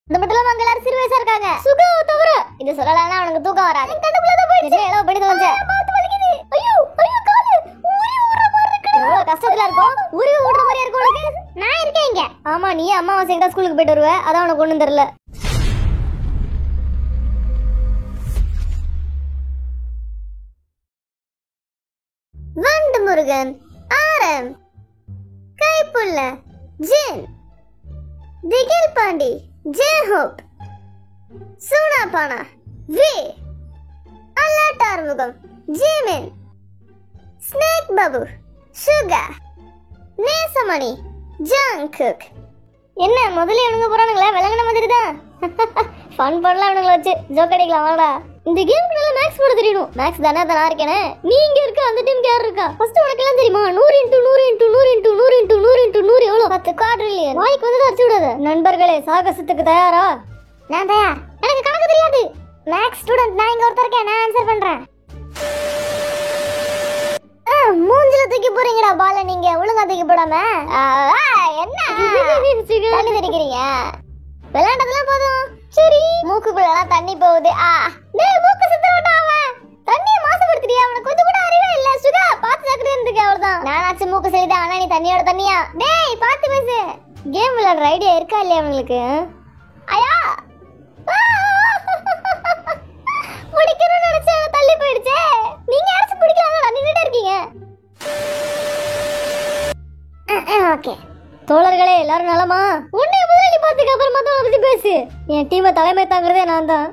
இந்த மட்டும் அவங்க எல்லாரும் சிறு வயசா இருக்காங்க. சுகாவை தவிர இது சொல்லலன்னா அவனுக்கு தூக்கம் வராது. கண்டுக்குள்ள தான் போயிடுச்சு. ஏலோ படி தோஞ்ச. பாத்து வலிக்குது. ஐயோ ஐயோ காலு. ஊறி ஊற மாதிரி இருக்கு. எவ்வளவு கஷ்டத்துல இருக்கும். ஊறி ஊடுற மாதிரியா இருக்கு உனக்கு. நான் இருக்கேன் இங்க. ஆமா நீ அம்மாவாசைக்கு தான் ஸ்கூலுக்கு போயிட்டு வருவ. அதான் உனக்கு ஒண்ணும் தெரியல. வண்டு முருகன் ஆரம் Kaipulla Jin Thigil Pandi J Hope Soonapaana V alert Arumugam Jimin snake Babu Suga Nesamani Jungkook. என்ன முதல்ல இவனுங்க போறானுங்களா? விளங்கின மாதிரி தான். ஃபன் பண்ணலாம் இவனுங்களை வச்சு. ஜோக் அடிக்கலாம் வாடா. இந்த கேமுக்கு நல்லா மேக்ஸ் போட தெரியணும். மேக்ஸ் தானே தான் இருக்கேனே. நீ இங்க இருக்க, அந்த டீம் யார் இருக்கா? ஃபர்ஸ்ட் உனக்கு எல்லாம் தெரியுமா? 100 × 100 × 100 × 100 × 100 × 100 எவ்வளவு? 10 குவாட்ரில்லியன். வாய்க்கு வந்து அடிச்சு விடாத. நண்பர்களே சாகசத்துக்கு தயாரா? நான் தயார். எனக்கு கணக்கு தெரியாது. மேக்ஸ் ஸ்டூடண்ட் நான் இங்க ஒருத்தர் இருக்கேன். நான் ஆன்சர் பண்றேன். மூஞ்சில தூக்கி போறீங்கடா பால. நீங்க ஒழுங்கா தூக்கி போடாம என்ன தண்ணி தெரிக்கிறீங்க? விளையாண்டதெல்லாம் போதும். சரி மூக்குக்குள்ள தண்ணி போகுது. டேய் மூக்கு சுத்தறடா அவன். தண்ணிய மாசுபடுத்துறியா? அவனுக்கு கொஞ்சம் கூட அறிவே இல்ல. சுகா பாத்து ஜாக்கிரதையா இருந்துக்க அவ்வளவுதான். நானாச்சு மூக்கு சரிதான். ஆனா நீ தண்ணியோட தண்ணியா? டேய் பாத்து பேசு. கேம் விளையாடுற ஐடியா இருக்கா இல்லையா அவங்களுக்கு? ஐயா பிடிக்கணும்னு நினைச்சா தள்ளி போயிடுச்சே. நீங்க யாராச்சும் பிடிக்கலாம்டா. நின்னுட்டே இருக்கீங்க. ஓகே தோழர்களே எல்லாரும் நலமா? உன்னை முதலாளி பார்த்துக்க அப்புறம் மத்தவங்க பத்தி பேசு. என் டீமை தலைமை தாங்கிறதே நான் தான்.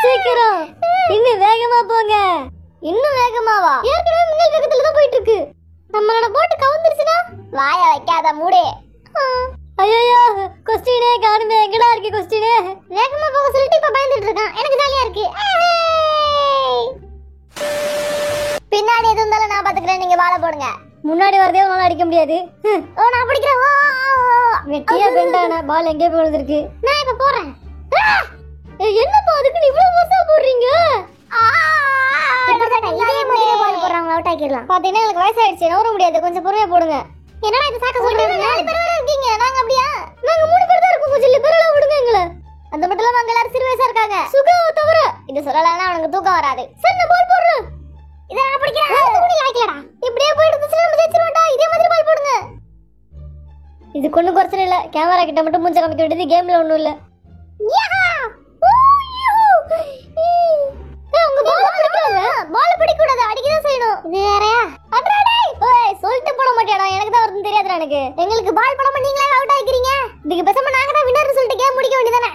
சீக்கிரம் இன்னும் வேகமா போங்க. இன்னும் வேகமாவா? ஏற்கனவே முன்னல் வேகத்துல தான் போயிட்டு இருக்கு. நம்மளோட போட்டு கவுந்துருச்சுனா வாய வைக்காத மூடே. ஐயோ கொஸ்டினே காணுமே. எங்கடா இருக்கு கொஸ்டினே? வேகமா போக சொல்லிட்டு இப்ப பயந்துட்டு இருக்கான். எனக்கு ஜாலியா இருக்கு. பின்னாடி எது இருந்தாலும் நான் பாத்துக்கிறேன். நீங்க வாழ போடுங்க. முன்னாடி வரதே உன்னால அடிக்க முடியாது. ஓ நான் பிடிக்கிறேன். வெட்டியா பெண்டான பால் எங்கே போய் விழுந்திருக்கு. நான் இப்ப போறேன். என்னப்பா அதுக்கு இவ்வளவு மோசமா போடுறீங்க? இதே மாதிரி பால் போடுறாங்க. அவுட் ஆக்கிடலாம். பாத்தீங்கன்னா எனக்கு வயசாயிடுச்சு. நவர முடியாது. கொஞ்சம் பொறுமையா போடுங்க. என்னடா இது சாக்க சொல்றீங்க? 4 பேர் வர இருக்கீங்க. நாங்க அப்படியே நாங்க 3 பேர் தான் இருக்கோம். கொஞ்சம் லிபரலா விடுங்க எங்களை. அந்த மட்டும் இல்லாம அவங்க எல்லாரும் சிறு வயசா இருக்காங்க. சுகாவை தவிர இது சொல்லலன்னா அவனுக்கு தூக்கம் வராது. சரி நான் பால் போடுறேன். இத நான் பிடிக்கிறேன். அது கூட லாய்க்கலடா. இப்படியே போயிட்டு இருந்துச்சுனா நம்ம ஜெயிச்சிரோம்டா. இதே மாதிரி பால் போடுங்க. இது கொன்னு குறச்சல இல்ல. கேமரா கிட்ட மட்டும் மூஞ்ச காமிக்க வேண்டியது. கேம்ல ஒண்ணும் இல்ல. உங்க பால் பிடிக்கல. பால் பிடிக்க கூடாது. அடிக்க தான் செய்யணும். இது வேறயா? அடடே. ஓய் சொல்லிட்டு போட மாட்டியாடா. எனக்கு தான் வருது தெரியாதுடா எனக்கு. எங்களுக்கு பால் போடாம நீங்களே அவுட் ஆயிக்கிறீங்க. இதுக்கு பேசாம நாங்க தான் வின்னர்னு சொல்லிட்டு கேம் முடிக்க வேண்டியதானே?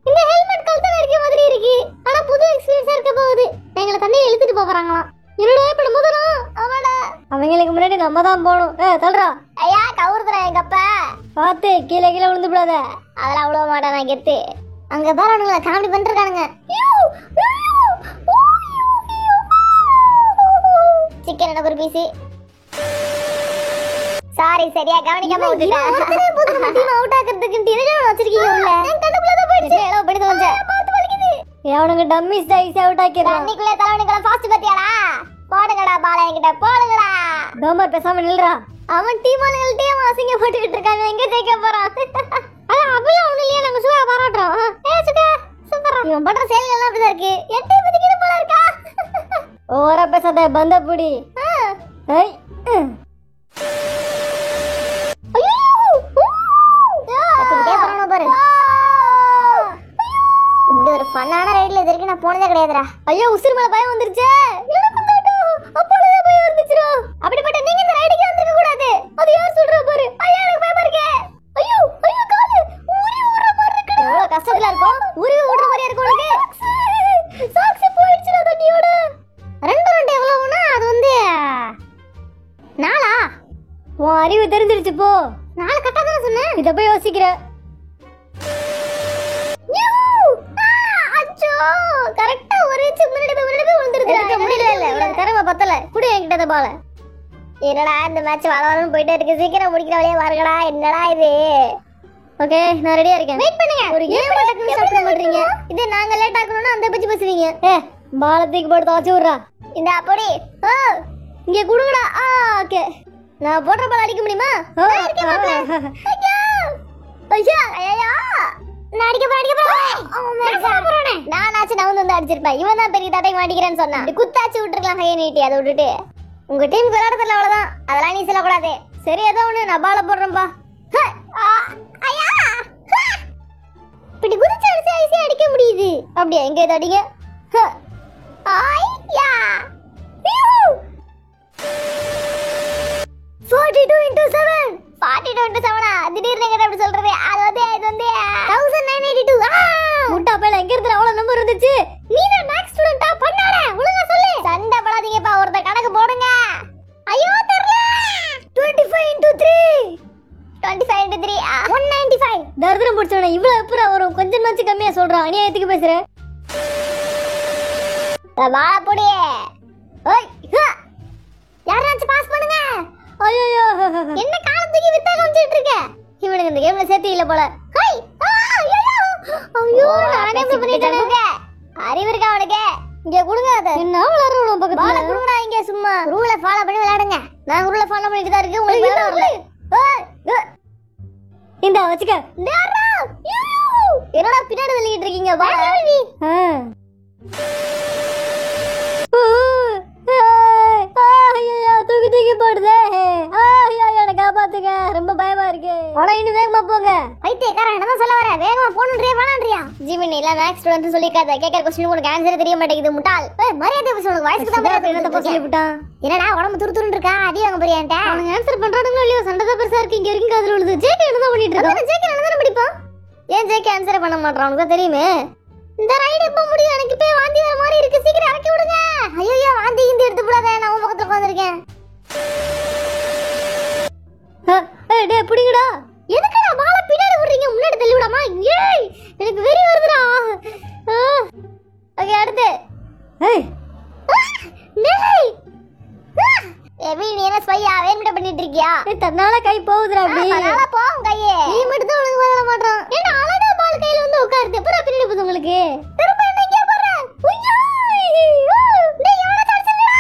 இந்த ஹெல்மெட் கல்தன இருக்க மாதிரி இருக்கு. ஆனா புது எக்ஸ்பீரியன்ஸ் இருக்க போகுது. எங்களை தண்ணியை இழுத்துட்டு போறாங்களாம். என்னடா இப்ப நம்ம முதல்ல அவடா அவங்களுக்கு முன்னாடி நம்ம தான் போணும். தள்ளுறா. ஐயா கவுர்துறா எங்க அப்பா. பாத்து கீழே கீழே விழுந்து விடாத. அதெல்லாம் அவ்வளோ மாட்டா. நான் கெத்து. அங்க பாருங்க காமெடி பண்ணிருக்கானுங்க. சிக்கன் எனக்கு ஒரு பீஸ். சாரி சரியா கவனிக்காம விட்டுட்டேன். புது டீம் அவுட் ஆக்கிறதுக்கு டினே வச்சிருக்கீங்க உள்ள. நான் கண்டுக்குள்ள தான் போயிடுச்சு. ஏலோ படி தோஞ்ச. பாத்து வலிக்குது. ஏவனுங்க டம்மிஸ் டைஸ் அவுட் ஆக்கிறான். தண்ணிக்குள்ள தலைவனுக்கு ஃபாஸ்ட் பத்தியாடா. போடுங்கடா பாலை என்கிட்ட போடுங்கடா. டோமர் பேசாம நில்றா. அவன் டீம் ஆளுங்கள்ட்டே அசிங்க போட்டுக்கிட்டு இருக்காங்க. எங்க ஜெயிக்க போறான்? அப்படியே ஒண்ணு இல்லையா? நாங்க சுகா பாராட்டுறோம். சுகா சூப்பரா. இவன் பண்ற செயல் எல்லாம் அப்படிதான் இருக்கு. என் டீம் பத்தி போல இருக்கா? ஓரா பேசாத பந்த புடி. ஐய் இப்படி ஒரு ஃபன்னான ரைட்ல இது வரைக்கும் நான் போனதே கிடையாதுடா. ஐயோ உசுர் மேல பயம் வந்துருச்சு. எனக்கு அப்பொழுதே பயம் வந்துச்சுடா. அப்படிப்பட்ட நீங்க இந்த ரைடுக்கு வந்திருக்க கூடாது. அது யார் சொல்றா பாரு. ஐயா எனக்கு பயமா இருக்கு. ஐயோ ஐயோ காலு ஊறி ஊற மாதிரி இருக்கு. எவ்வளவு கஷ்டத்துல இருக்கும். ஊறி ஊற மாதிரியா இருக்கு உனக்கு. சாக்ஸ் போயிடுச்சுடா தண்ணியோட. 2 எவ்வளவுனா அது வந்து 4. உன் அறிவு தெரிஞ்சிருச்சு போ. 4 கரெக்டா தான சொன்னேன். இத போய் யோசிக்கிற. கரெக்ட்டா ஒரு இன்ச் முன்னாடி போய் விழுந்துருச்சு. எனக்கு முடியல இல்ல. உனக்கு திறமை பத்தல. குடு என்கிட்ட பால. என்னடா இந்த மேட்ச் வளவளன்னு போயிட்டே இருக்கு. சீக்கிரம் முடிக்கிற வழியே வாருங்கடா. என்னடா இது? ஓகே நான் ரெடியா இருக்கேன். வெயிட் பண்ணுங்க. ஒரு கேம் டக்குனு ஸ்டார்ட் பண்ண மாட்டீங்க. இது நாங்க லேட் ஆகணும்னா அந்த பத்தி பேசுவீங்க. பால தூக்கி போட்டு தோச்சு விடுறா. இந்த அப்படி இங்க குடுங்கடா. ஓகே நான் போடுற பால் அடிக்க முடியுமா? நான் இருக்கேன் மாப்ள. ஐயா ஐயா ஐயா நான் அடிக்க போறேன். நானாச்சு நான் வந்து அடிச்சிருப்பேன். இவன் தான் பெரிய தட்டைக்கு மாட்டிக்கிறேன்னு சொன்னான். குத்தாச்சு விட்டுருக்கலாம் கையை நீட்டி. அதை விட்டுட்டு உங்க டீமுக்கு விளையாட தெரியல அவ்வளவுதான். அதெல்லாம் நீ சொல்லக்கூடாது. சரி ஏதோ ஒண்ணு நான் பால போடுறேன்பா. இப்படி குதிச்சு அடிச்சு ஐசியா அடிக்க முடியுது. அப்படியா எங்க இதை அடிங்க. ஐயா 42x7 42x7 திடீர்னு எங்க அப்படி சொல்றது? அது வந்து 1982. முட்டா பையல எங்க இருந்து அவ்வளவு நம்பர் வந்துச்சு? நீ தான் மேக்ஸ் ஸ்டூடண்டா? பண்ணாட ஒழுங்கா சொல்லு. சண்டை படாதீங்கப்பா, ஒருத்த கணக்கு போடுங்க. ஐயோ தெரியல. 25x3 25x3 195. தர்தரம் புடிச்சவனே இவ்வளவு எப்பற வரும்? கொஞ்சம் மச்சு கம்மியா சொல்றான். அநியாயத்துக்கு பேசுற. வா போடியே. ஓய் யாராச்சு பாஸ் பண்ணுங்க. ஐயோ என்ன காலத்துக்கு வித்தா காமிச்சிட்டு இருக்க? இவனுக்கு இந்த கேம்ல சேர்த்து இல்ல போல. ஹை ஐயோ நானே இப்படி பண்ணிட்டேனே. அறிவு இருக்கா அவனுக்கு? இங்க குடுங்க. அத என்ன விளையாடுறோம் பக்கத்துல? பால குடுங்கடா. இங்க சும்மா ரூலை ஃபாலோ பண்ணி விளையாடுங்க. நான் ரூலை ஃபாலோ பண்ணிட்டு தான் இருக்கேன். உங்களுக்கு வேற வரல. இந்த வச்சுக்க. என்னடா பின்னாடி தள்ளிட்டு இருக்கீங்க? வா தூக்கி போடுதே. காப்பாத்துங்க, ரொம்ப பயமா இருக்கு. ஆனா இன்னும் வேகமா போங்க. ஐத்தியக்காரன் என்ன சொல்ல வர? வேகமா போணுன்றியா வேணான்றியா? ஜிமினி இல்ல மேக்ஸ் ஸ்டூடண்ட் சொல்லிக்காத. கேக்குற क्वेश्चन உனக்கு ஆன்சர் தெரிய மாட்டேங்குது முட்டாள். மரியாதை பேசு. உனக்கு வாய்ஸ்க்கு தான் மரியாதை. என்னத்த போய் சொல்லிவிட்டான்? என்னடா உடம்பு துருதுருன்னு இருக்கா? அடி வாங்க போறியான்ட்ட? அவனுக்கு ஆன்சர் பண்றானுங்களோ இல்லையோ சண்டை தான் பெருசா இருக்கு. இங்க வரைக்கும் காதுல விழுது. ஜேகே என்னதான் பண்ணிட்டு இருக்கான்? ஜேகே என்னதான் படிப்பான்? ஏன் ஜேகே ஆன்சர் பண்ண மாட்டான்? உனக்கு தெரியுமே. இந்த ரைடு எப்ப முடியும்? எனக்கு இப்பவே வாந்தி வர மாதிரி இருக்கு. சீக்கிரம் இறக்கி விடுங்க. ஐயோ வாந்தி இந்த எடுத்து போடாத. நான் உன் பக்கத்துல உட்கார்ந்திருக்கேன். டேய் புடிங்கடா. எதுக்குடா பால பின்னாடி விடுறீங்க? முன்னாடி தள்ளி விடாமா? ஏய் எனக்கு வெறி வருதுடா. ஓகே அடுத்து. ஏய் டேய் ஏவி நீ என்ன ஸ்பையா வேணும்ட பண்ணிட்டு இருக்கியா? தன்னால கை போகுதுடா. அப்படி தன்னால போவும் கையே. நீ மட்டும் தான் ஒழுங்கா வர மாட்டறான். ஏன்னா அழகா பால் கையில வந்து உட்கார்ந்து எப்பற பின்னாடி போகுது உங்களுக்கு? திரும்ப என்ன இங்க போற? டேய் எவன தடுச்சறடா?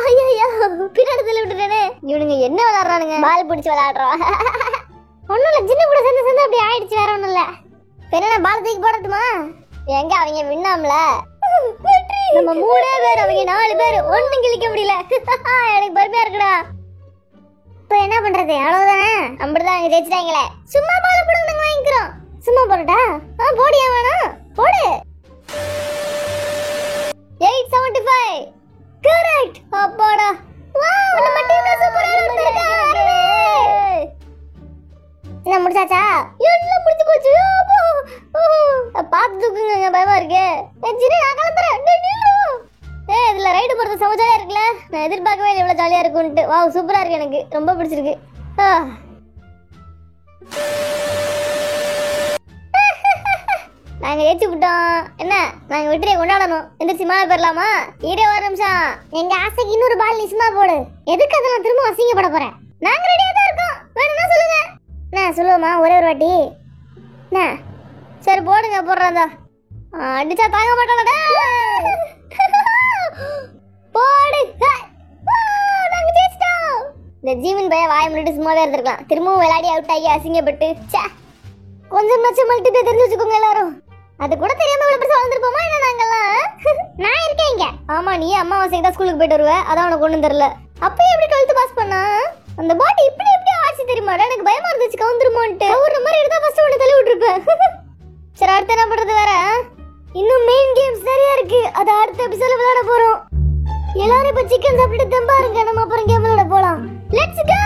ஐயோ பின்னாடி தள்ளி விட்டுட்டேனே. இவனுங்க என்ன விளையாடுறானுங்க? பால் பிடிச்சு விளையாடுறோம். ஒண்ணும் இல்ல, சின்ன கூட சேர்ந்து அப்படி ஆயிடுச்சு. வேற ஒண்ணும் இல்ல. என்ன பால் தூக்கி போடட்டுமா? எங்க அவங்க விண்ணாம்ல. நம்ம 3 பேர் அவங்க 4 பேர் ஒண்ணும் கிழிக்க முடியல. எனக்கு பெருமையா இருக்குடா. இப்போ என்ன பண்றது? அவ்வளவுதானே. அப்படிதான் அவங்க ஜெயிச்சிட்டாங்களே. சும்மா பால் போடுங்க, நாங்க வாங்கிக்கிறோம். சும்மா போடட்டா? போடியா வேணாம் போடு. 875 கரெக்ட். அப்பாடா வாவ் நம்ம டீம்ல சூப்பரா இருந்திருக்காங்க. என்ன முடிச்சாச்சா? எல்லாம் முடிஞ்சு போச்சு. பாத்து தூக்குங்க, பயமா இருக்கு. ஜினி நான் கிளம்புறேன். இதுல ரைடு போறது செம ஜாலியா இருக்குல்ல? நான் எதிர்பார்க்கவே இல்லை இவ்வளவு ஜாலியா இருக்கும்ட்டு. வாவ் சூப்பரா இருக்கு. எனக்கு ரொம்ப பிடிச்சிருக்கு. நாங்க ஏற்றி விட்டோம். என்ன நாங்க வெற்றியை கொண்டாடணும். எந்திரிச்சு மேல போயிடலாமா? ஈரே ஒரு நிமிஷம். எங்க ஆசைக்கு இன்னொரு பால் நிச்சயமா போடு. எதுக்கு அதை நான் திரும்ப அசிங்கப்பட போறேன்? நாங்க ரெடியா தான் இருக்கோம். வேணும்னா சொல்லுங்க. நான் சொல்லுவோமா ஒரே ஒரு வாட்டி? சரி போடுங்க. போடுறதா அடிச்சா தாங்க மாட்டானடா. போடு. நாங்க ஜெயிச்சிட்டோம். இந்த ஜீவன் பைய வாய் முன்னாடி சும்மாவே இருந்திருக்கலாம். திரும்பவும் விளையாடி அவுட் ஆகி அசிங்கப்பட்டு கொஞ்சம் மச்சம் மல்டிபே தெரிஞ்சு வச்சுக்கோங்க எல்லாரும். அது கூட தெரியாம இவ்வளவு பெருசா வளர்ந்துருப்போமா என்ன நாங்கெல்லாம்? நான் இருக்கேன் இங்க. ஆமா நீ அம்மாவாசைக்கு தான் ஸ்கூலுக்கு போயிட்டு வருவ. அதான் உனக்கு ஒண்ணும் தெரியல. அப்பயே எப்படி 12th பாஸ் பண்ணா? அந்த பாட்டி இப்படி ஆச்சு தெரியுமாடா? எனக்கு பயமா இருந்துச்சு கவுந்துருமோன்ட்டு. ஒரு மாதிரி எடுத்தா ஃபர்ஸ்ட் ஒன்னு தள்ளி விட்டுருப்பேன். சரி அடுத்து என்ன பண்றது வேற? இன்னும் மெயின் கேம்ஸ் நிறைய இருக்கு. அது அடுத்த எபிசோட்ல விளையாட போறோம். எல்லாரும் இப்ப சிக்கன் சாப்பிட்டு தெம்பா இருங்க. நம்ம அப்புறம் கேம் விளையாட போலாம். லெட்ஸ் கோ.